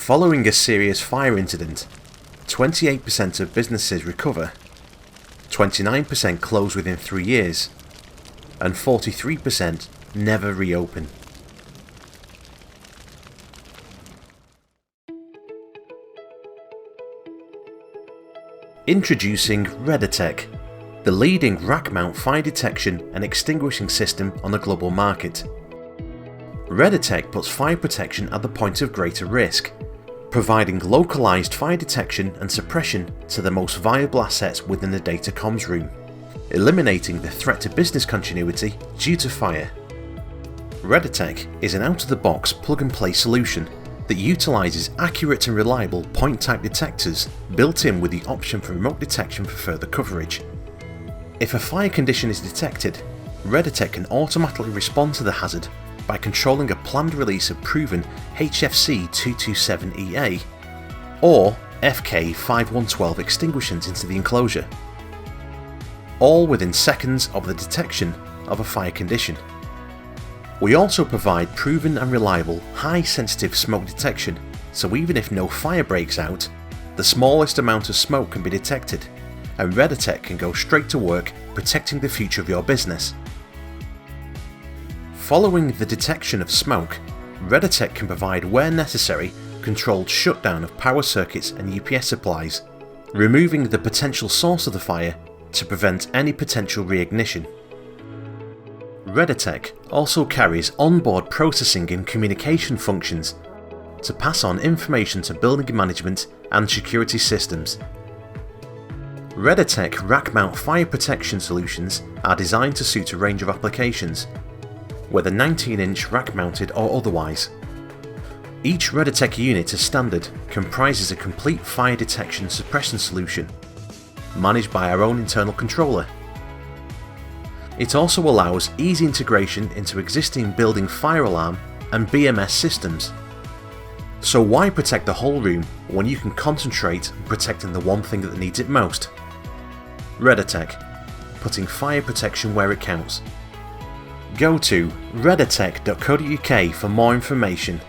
Following a serious fire incident, 28% of businesses recover, 29% close within 3 years, and 43% never reopen. Introducing Redetec, the leading rack-mount fire detection and extinguishing system on the global market. Redetec puts fire protection at the point of greater risk, providing localized fire detection and suppression to the most viable assets within the data comms room, eliminating the threat to business continuity due to fire. Redetec is an out-of-the-box plug-and-play solution that utilizes accurate and reliable point-type detectors built in with the option for remote detection for further coverage. If a fire condition is detected, Redetec can automatically respond to the hazard by controlling a planned release of proven HFC 227EA or FK5112 extinguishants into the enclosure, all within seconds of the detection of a fire condition. We also provide proven and reliable high sensitive smoke detection, so even if no fire breaks out, the smallest amount of smoke can be detected, and Redetec can go straight to work protecting the future of your business. Following the detection of smoke, Redetec can provide, where necessary, controlled shutdown of power circuits and UPS supplies, removing the potential source of the fire to prevent any potential reignition. Redetec also carries onboard processing and communication functions to pass on information to building management and security systems. Redetec rack-mount fire protection solutions are designed to suit a range of applications, whether 19-inch rack-mounted or otherwise. Each Redetec unit as standard comprises a complete fire detection suppression solution, managed by our own internal controller. It also allows easy integration into existing building fire alarm and BMS systems. So why protect the whole room when you can concentrate on protecting the one thing that needs it most? Redetec, putting fire protection where it counts. Go to redetec.co.uk for more information.